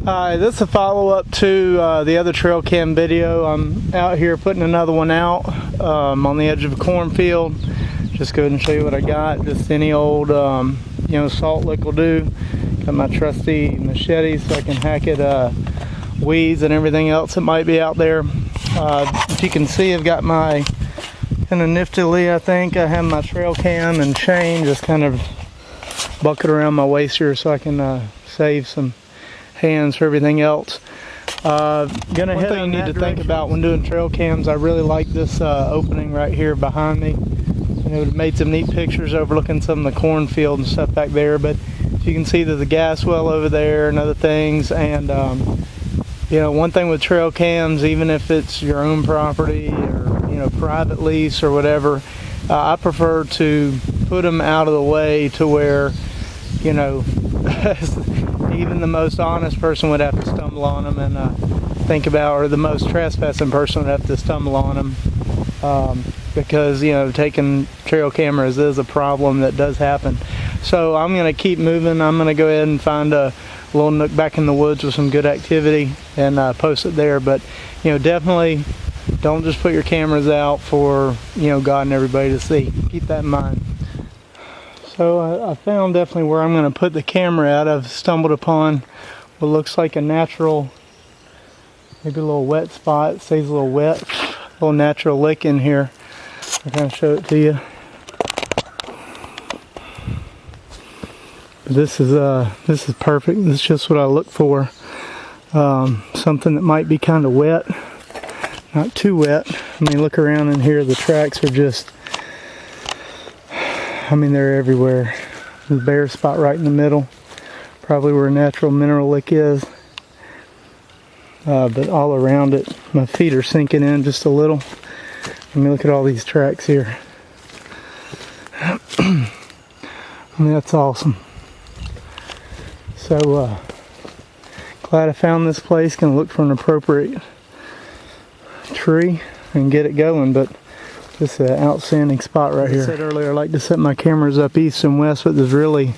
Hi, this is a follow-up to the other trail cam video. I'm out here putting another one out on the edge of a cornfield. Just go ahead and show you what I got. Just any old salt lick will do. Got my trusty machete so I can hack at weeds and everything else that might be out there. If you can see, I've got my kind of niftily, I think I have my trail cam and chain just kind of bucket around my waist here so I can save some hands for everything else. One thing you need to think about when doing trail cams, I really like this opening right here behind me. And it would have made some neat pictures overlooking some of the cornfield and stuff back there, but you can see there's a gas well over there and other things. And one thing with trail cams, even if it's your own property or private lease or whatever, I prefer to put them out of the way to where even the most honest person would have to stumble on them and think about, or the most trespassing person would have to stumble on them, because taking trail cameras is a problem that does happen. So I'm going to keep moving. I'm going to go ahead and find a little nook back in the woods with some good activity and post it there. But definitely don't just put your cameras out for God and everybody to see. Keep that in mind. So I found definitely where I'm going to put the camera at. I've stumbled upon what looks like a natural, maybe a little wet spot. It stays a little wet, a little natural lick in here. I'll kind of show it to you. But this is perfect. This is just what I look for. Something that might be kind of wet, not too wet. I mean, look around in here. The tracks are just, they're everywhere. The bare spot right in the middle, probably where a natural mineral lick is. But all around it, my feet are sinking in just a little. Look at all these tracks here. That's awesome. So glad I found this place. Gonna look for an appropriate tree and get it going. But this is an outstanding spot right here. As I said earlier, I like to set my cameras up east and west, but there's really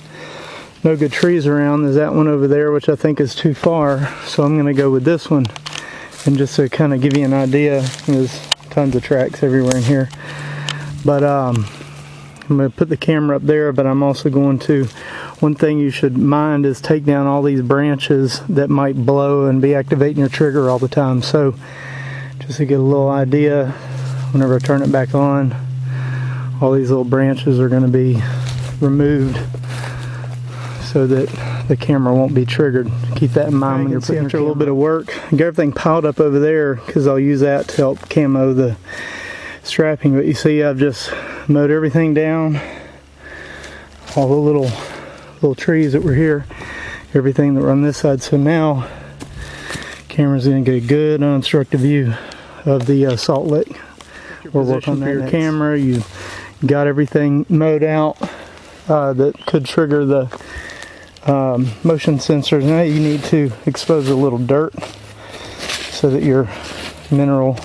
no good trees around. There's that one over there, which I think is too far. So I'm going to go with this one. And just to kind of give you an idea, there's tons of tracks everywhere in here. But I'm going to put the camera up there, but I'm also going to, one thing you should mind is take down all these branches that might blow and be activating your trigger all the time. So just to get a little idea, whenever I turn it back on, all these little branches are going to be removed so that the camera won't be triggered. Keep that in mind when you're putting after a little bit of work. Get everything piled up over there because I'll use that to help camo the strapping. But you see, I've just mowed everything down, all the little trees that were here, everything that were on this side. So now camera's going to get a good unobstructed view of the salt lick. We'll work on that your camera. You got everything mowed out that could trigger the motion sensors. Now you need to expose a little dirt so that your mineral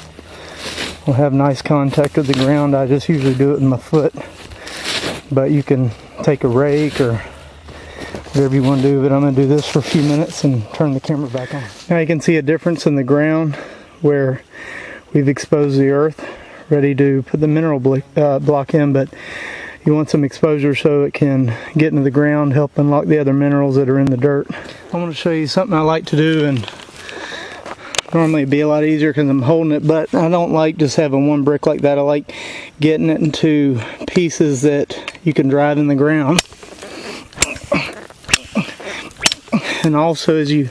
will have nice contact with the ground. I just usually do it with my foot, but you can take a rake or whatever you want to do. But I'm going to do this for a few minutes and turn the camera back on. Now you can see a difference in the ground where we've exposed the earth, ready to put the mineral block in, but you want some exposure so it can get into the ground, help unlock the other minerals that are in the dirt. I want to show you something I like to do, and normally it'd be a lot easier because I'm holding it, but I don't like just having one brick like that. I like getting it into pieces that you can drive in the ground. And also as you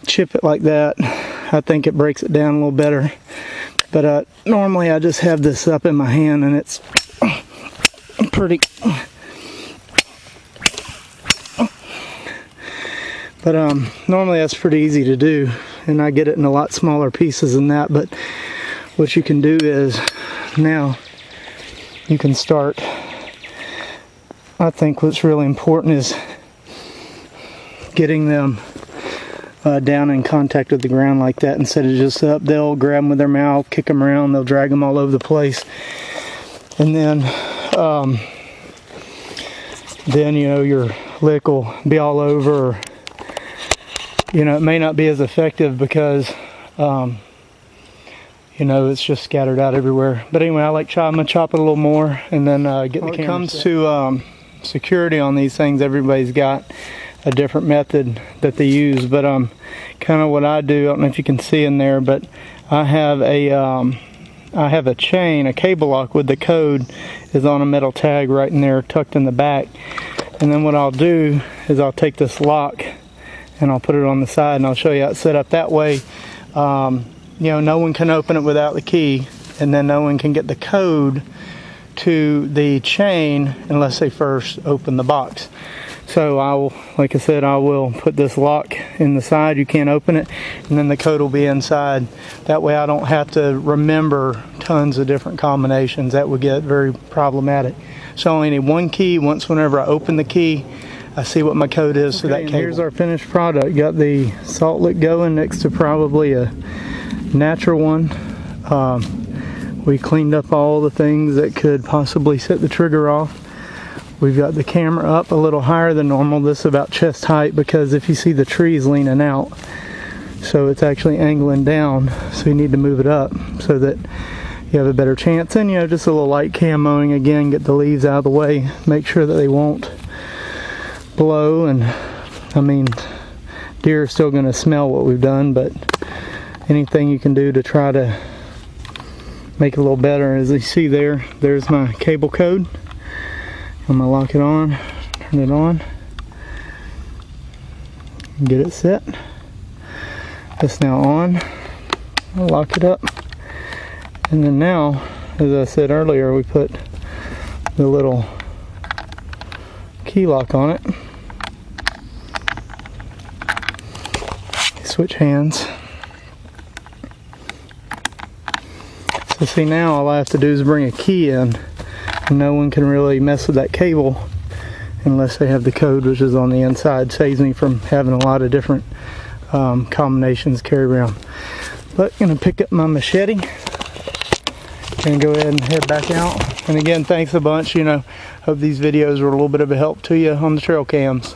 chip it like that, I think it breaks it down a little better. But normally I just have this up in my hand and it's pretty, but normally that's pretty easy to do, and I get it in a lot smaller pieces than that. But what you can do is now you can start, I think what's really important is getting them down in contact with the ground like that instead of just up. They'll grab them with their mouth, kick them around, they'll drag them all over the place, and then your lick will be all over, you know, it may not be as effective because you know, it's just scattered out everywhere. But anyway, I'm gonna chop it a little more and then get the camera. When it comes to security on these things, everybody's got a different method that they use. But kind of what I do, I don't know if you can see in there, but I have a chain, a cable lock with the code is on a metal tag right in there, tucked in the back. And then what I'll do is I'll take this lock and I'll put it on the side, and I'll show you how it's set up. That way, you know, no one can open it without the key, and then no one can get the code to the chain unless they first open the box. So I will, like I said, I will put this lock in the side. You can't open it, and then the code will be inside. That way I don't have to remember tons of different combinations. That would get very problematic. So I only need one key. Whenever I open the key, I see what my code is to that cable. Here's our finished product. Got the salt lick going next to probably a natural one. We cleaned up all the things that could possibly set the trigger off. We've got the camera up a little higher than normal. This is about chest height because if you see the trees leaning out, so it's actually angling down, so you need to move it up so that you have a better chance. And you know, just a little light camoing again, get the leaves out of the way, make sure that they won't blow. And I mean, deer are still going to smell what we've done, but anything you can do to try to make it a little better. As you see there, there's my cable code. I'm gonna lock it on, turn it on, get it set. It's now on. I'll lock it up, and then now, as I said earlier, we put the little key lock on it. Switch hands. So see, now all I have to do is bring a key in. No one can really mess with that cable unless they have the code, which is on the inside. Saves me from having a lot of different combinations carried around. But I'm gonna pick up my machete and go ahead and head back out. And again, thanks a bunch. You know, hope these videos were a little bit of a help to you on the trail cams.